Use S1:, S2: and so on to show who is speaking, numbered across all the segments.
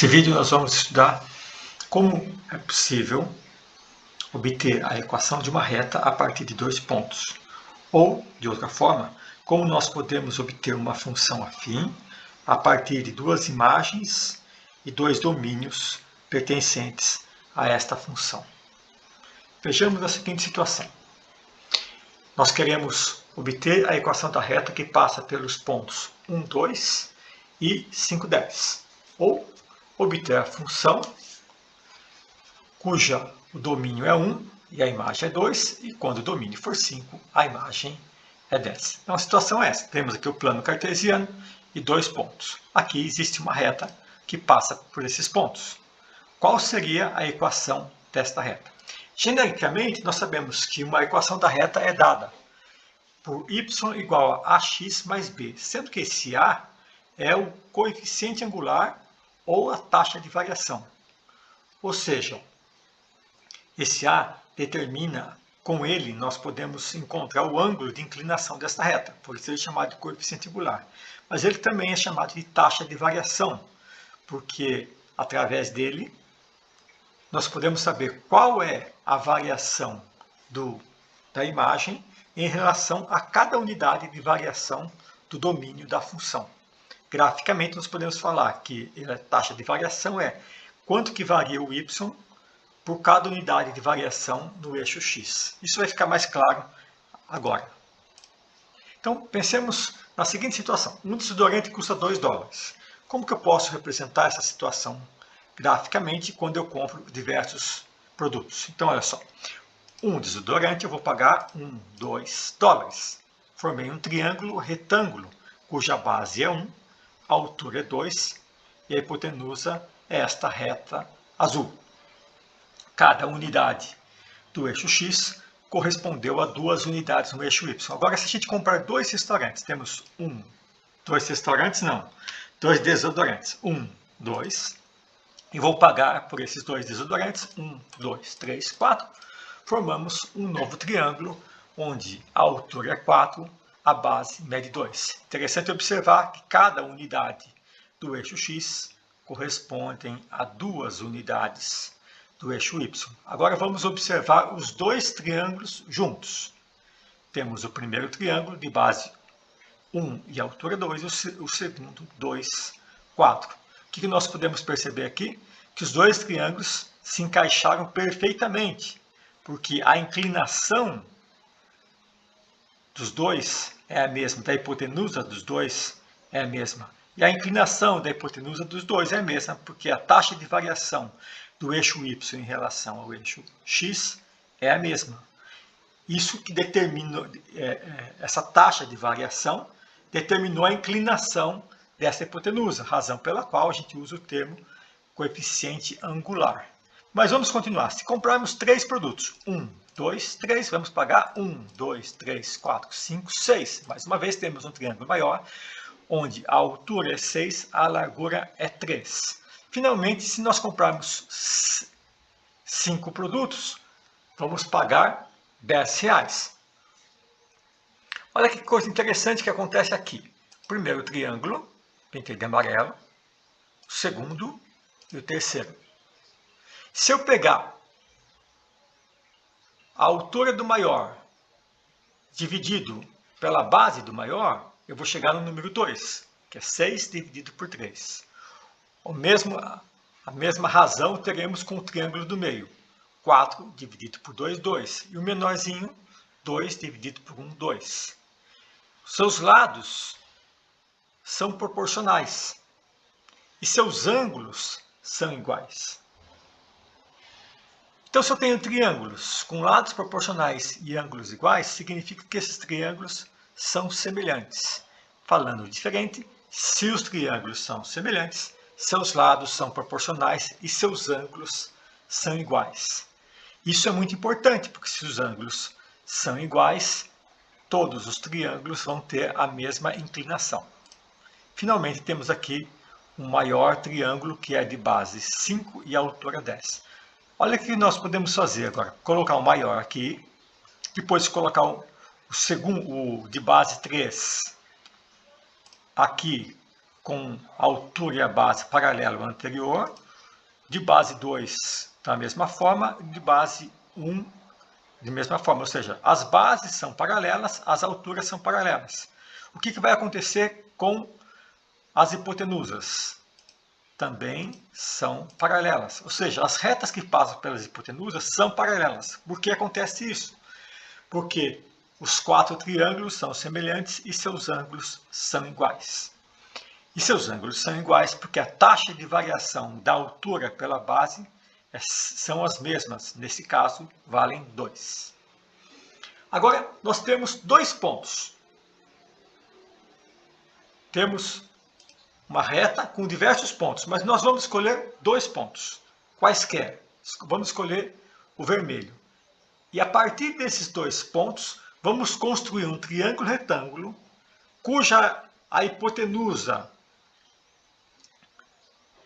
S1: Nesse vídeo nós vamos estudar como é possível obter a equação de uma reta a partir de dois pontos. Ou, de outra forma, como nós podemos obter uma função afim a partir de duas imagens e dois domínios pertencentes a esta função. Vejamos a seguinte situação. Nós queremos obter a equação da reta que passa pelos pontos 1, 2 e 5, 10. Ou obter a função cuja o domínio é 1 e a imagem é 2, e quando o domínio for 5, a imagem é 10. Então a situação é essa. Temos aqui o plano cartesiano e dois pontos. Aqui existe uma reta que passa por esses pontos. Qual seria a equação desta reta? Genericamente, nós sabemos que uma equação da reta é dada por y igual a ax mais b, sendo que esse a é o coeficiente angular ou a taxa de variação. Ou seja, esse a determina, com ele nós podemos encontrar o ângulo de inclinação desta reta, por isso ele é chamado de coeficiente angular. Mas ele também é chamado de taxa de variação, porque através dele nós podemos saber qual é a variação da imagem em relação a cada unidade de variação do domínio da função. Graficamente, nós podemos falar que a taxa de variação é quanto que varia o y por cada unidade de variação no eixo x. Isso vai ficar mais claro agora. Então, pensemos na seguinte situação. Um desodorante custa $2. Como que eu posso representar essa situação graficamente quando eu compro diversos produtos? Então, olha só. Um desodorante eu vou pagar $2. Formei um triângulo retângulo, cuja base é 1, a altura é 2 e a hipotenusa é esta reta azul. Cada unidade do eixo x correspondeu a duas unidades no eixo y. Agora, se a gente comprar dois restaurantes, temos dois desodorantes. 1, 2. E vou pagar por esses dois desodorantes 1, 2, 3, 4. Formamos um novo triângulo, onde a altura é 4, a base mede 2. Interessante observar que cada unidade do eixo x correspondem a duas unidades do eixo y. Agora vamos observar os dois triângulos juntos. Temos o primeiro triângulo de base 1 e altura 2, o segundo 2, 4. O que nós podemos perceber aqui? Que os dois triângulos se encaixaram perfeitamente, porque a inclinação dos dois é a mesma, da hipotenusa dos dois é a mesma. E a inclinação da hipotenusa dos dois é a mesma, porque a taxa de variação do eixo y em relação ao eixo x é a mesma. Isso que determina, essa taxa de variação determinou a inclinação dessa hipotenusa, razão pela qual a gente usa o termo coeficiente angular. Mas vamos continuar. Se comprarmos três produtos, 1, 2, 3, vamos pagar 1, 2, 3, 4, 5, 6. Mais uma vez temos um triângulo maior, onde a altura é 6, a largura é 3. Finalmente, se nós comprarmos 5 produtos, vamos pagar R$10. Olha que coisa interessante que acontece aqui. Primeiro triângulo, pintei de amarelo, o segundo e o terceiro. Se eu pegar a altura do maior dividido pela base do maior, eu vou chegar no número 2, que é 6 dividido por 3. A mesma razão teremos com o triângulo do meio. 4 dividido por 2, 2. E o menorzinho, 2 dividido por 1, 2. Seus lados são proporcionais e seus ângulos são iguais. Então, se eu tenho triângulos com lados proporcionais e ângulos iguais, significa que esses triângulos são semelhantes. Falando diferente, se os triângulos são semelhantes, seus lados são proporcionais e seus ângulos são iguais. Isso é muito importante, porque se os ângulos são iguais, todos os triângulos vão ter a mesma inclinação. Finalmente, temos aqui um maior triângulo que é de base 5 e altura 10. Olha o que nós podemos fazer agora. Colocar o maior aqui, depois colocar o segundo, o de base 3 aqui com a altura e a base paralela ao anterior, de base 2 da mesma forma, de base 1 da mesma forma, ou seja, as bases são paralelas, as alturas são paralelas. O que vai acontecer com as hipotenusas? Também são paralelas, ou seja, as retas que passam pelas hipotenusas são paralelas. Por que acontece isso? Porque os 4 triângulos são semelhantes e seus ângulos são iguais. E seus ângulos são iguais porque a taxa de variação da altura pela base são as mesmas. Nesse caso, valem 2. Agora, nós temos 2 pontos. Temos uma reta com diversos pontos, mas nós vamos escolher 2 pontos, quaisquer. Vamos escolher o vermelho. E a partir desses 2 pontos, vamos construir um triângulo retângulo, cuja a hipotenusa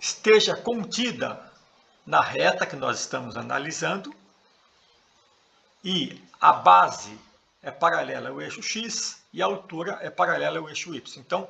S1: esteja contida na reta que nós estamos analisando, e a base é paralela ao eixo x e a altura é paralela ao eixo y. Então,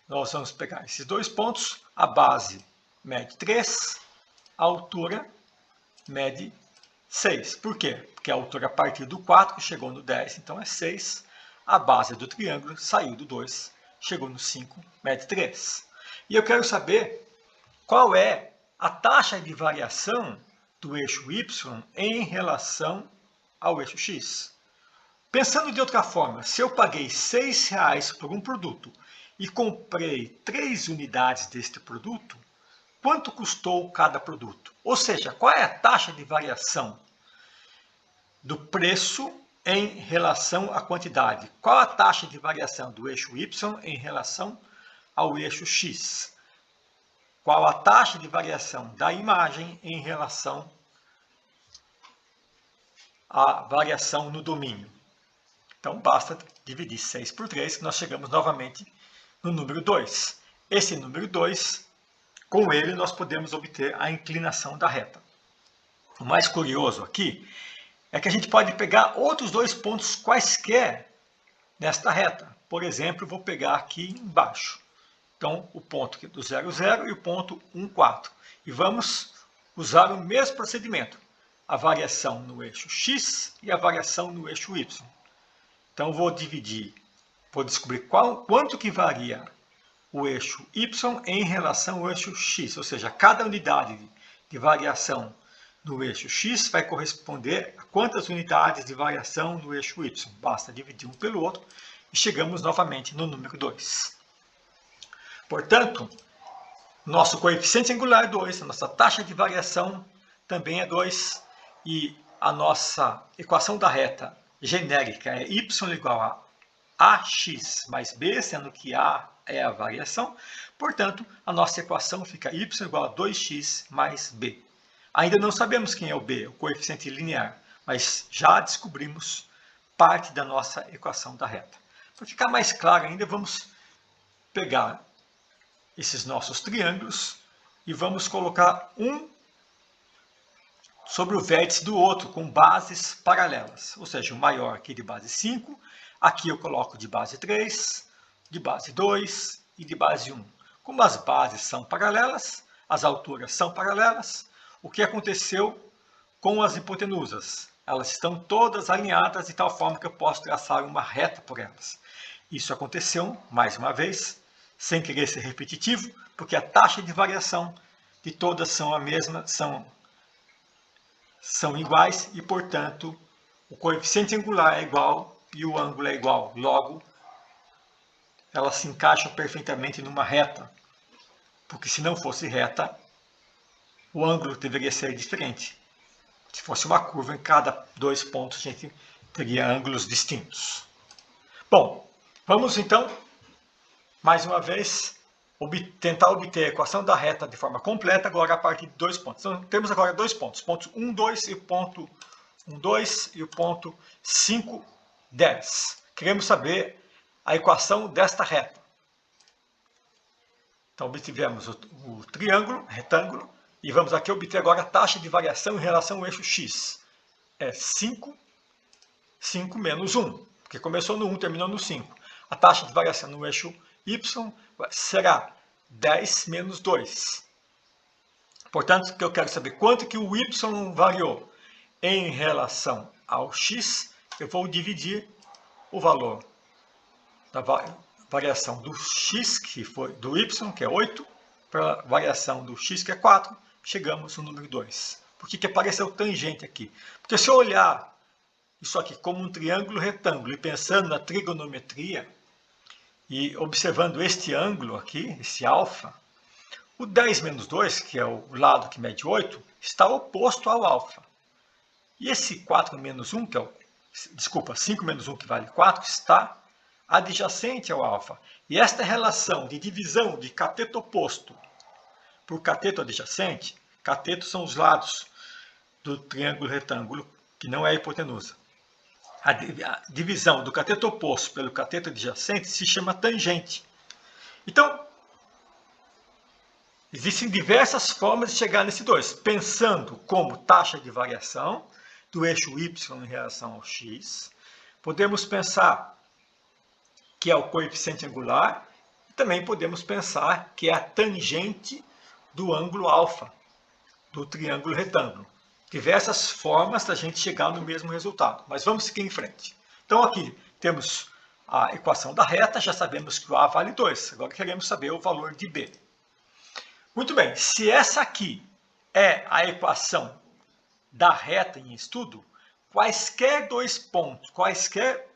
S1: nós vamos pegar esses 2 pontos, a base mede 3, a altura mede 6. Por quê? Porque a altura a partir do 4 chegou no 10, então é 6. A base do triângulo saiu do 2, chegou no 5, mede 3. E eu quero saber qual é a taxa de variação do eixo y em relação ao eixo x. Pensando de outra forma, se eu paguei R$ 6 por um produto e comprei 3 unidades deste produto, quanto custou cada produto? Ou seja, qual é a taxa de variação do preço em relação à quantidade? Qual a taxa de variação do eixo y em relação ao eixo x? Qual a taxa de variação da imagem em relação à variação no domínio? Então, basta dividir 6 por 3, que nós chegamos novamente no número 2. Esse número 2, com ele, nós podemos obter a inclinação da reta. O mais curioso aqui é que a gente pode pegar outros 2 pontos quaisquer nesta reta. Por exemplo, eu vou pegar aqui embaixo. Então, o ponto do 0, 0 e o ponto 1, 4. E vamos usar o mesmo procedimento. A variação no eixo x e a variação no eixo y. Então, vou descobrir quanto que varia o eixo y em relação ao eixo x. Ou seja, cada unidade de variação no eixo x vai corresponder a quantas unidades de variação no eixo y. Basta dividir um pelo outro e chegamos novamente no número 2. Portanto, nosso coeficiente angular é 2, a nossa taxa de variação também é 2 e a nossa equação da reta genérica é y igual a ax mais b, sendo que a é a variação. Portanto, a nossa equação fica y igual a 2x mais b. Ainda não sabemos quem é o b, o coeficiente linear, mas já descobrimos parte da nossa equação da reta. Para ficar mais claro ainda, vamos pegar esses nossos triângulos e vamos colocar um sobre o vértice do outro, com bases paralelas. Ou seja, o maior aqui de base 5, aqui eu coloco de base 3, de base 2 e de base 1. Como as bases são paralelas, as alturas são paralelas, o que aconteceu com as hipotenusas? Elas estão todas alinhadas de tal forma que eu posso traçar uma reta por elas. Isso aconteceu, mais uma vez, sem querer ser repetitivo, porque a taxa de variação de todas são a mesma, são iguais e, portanto, o coeficiente angular é igual e o ângulo é igual. Logo, elas se encaixam perfeitamente numa reta, porque se não fosse reta, o ângulo deveria ser diferente. Se fosse uma curva, em cada 2 pontos a gente teria ângulos distintos. Bom, vamos então, mais uma vez, tentar obter a equação da reta de forma completa, agora a partir de 2 pontos. Então, temos agora 2 pontos, pontos 1, 2 e o ponto 1, 2 e o ponto 5, 10. Queremos saber a equação desta reta. Então, obtivemos o triângulo, retângulo, e vamos aqui obter agora a taxa de variação em relação ao eixo x. É 5 menos 1, porque começou no 1, terminou no 5. A taxa de variação no eixo y será 10 menos 2. Portanto, que eu quero saber quanto que o y variou em relação ao x, eu vou dividir o valor da variação do x, que foi do y, que é 8, para a variação do x, que é 4, chegamos no número 2. Por que apareceu tangente aqui? Porque se eu olhar isso aqui como um triângulo retângulo e pensando na trigonometria e observando este ângulo aqui, esse alfa, o 10 menos 2, que é o lado que mede 8, está oposto ao alfa. E esse 4 menos 1, que é o, 5 menos 1, que vale 4, está adjacente ao alfa. E esta relação de divisão de cateto oposto por cateto adjacente, cateto são os lados do triângulo retângulo, que não é a hipotenusa. A divisão do cateto oposto pelo cateto adjacente se chama tangente. Então, existem diversas formas de chegar nesse 2, pensando como taxa de variação do eixo y em relação ao x. Podemos pensar que é o coeficiente angular, e também podemos pensar que é a tangente do ângulo alfa, do triângulo retângulo. Diversas formas da gente chegar no mesmo resultado, mas vamos seguir em frente. Então aqui temos a equação da reta, já sabemos que o A vale 2, agora queremos saber o valor de B. Muito bem, se essa aqui é a equação da reta em estudo, quaisquer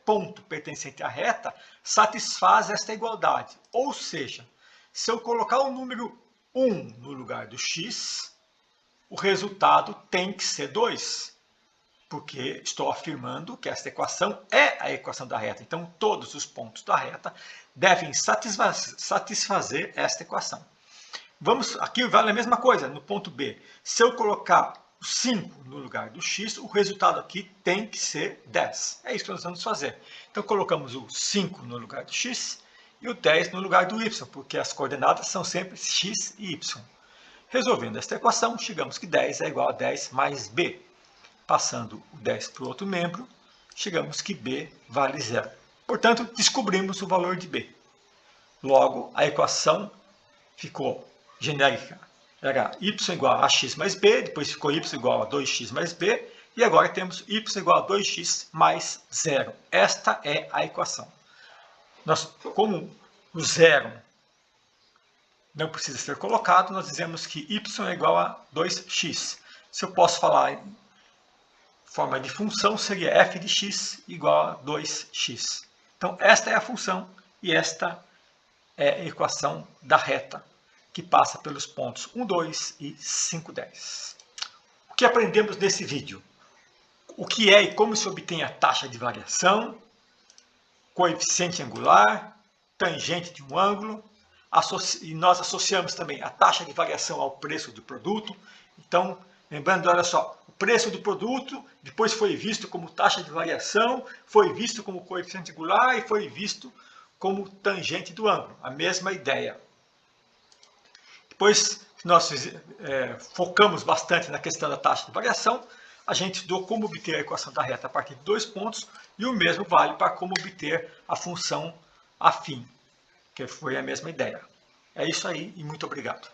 S1: ponto pertencente à reta satisfaz esta igualdade. Ou seja, se eu colocar o número 1 no lugar do x, o resultado tem que ser 2, porque estou afirmando que esta equação é a equação da reta. Então, todos os pontos da reta devem satisfazer esta equação. Aqui vale a mesma coisa, no ponto B. Se eu colocar o 5 no lugar do x, o resultado aqui tem que ser 10. É isso que nós vamos fazer. Então, colocamos o 5 no lugar do x e o 10 no lugar do y, porque as coordenadas são sempre x e y. Resolvendo esta equação, chegamos que 10 é igual a 10 mais b. Passando o 10 para o outro membro, chegamos que b vale 0. Portanto, descobrimos o valor de b. Logo, a equação ficou genérica. Era y igual a x mais b, depois ficou y igual a 2x mais b, e agora temos y igual a 2x mais 0. Esta é a equação. Como o zero não precisa ser colocado, nós dizemos que y é igual a 2x. Se eu posso falar em forma de função, seria f de x igual a 2x. Então, esta é a função e esta é a equação da reta, que passa pelos pontos 1, 2 e 5, 10. O que aprendemos nesse vídeo? O que é e como se obtém a taxa de variação, coeficiente angular, tangente de um ângulo, e nós associamos também a taxa de variação ao preço do produto. Então, lembrando, olha só, o preço do produto depois foi visto como taxa de variação, foi visto como coeficiente angular e foi visto como tangente do ângulo. A mesma ideia. Depois que nós focamos bastante na questão da taxa de variação, a gente estudou como obter a equação da reta a partir de 2 pontos, e o mesmo vale para como obter a função afim, que foi a mesma ideia. É isso aí e muito obrigado.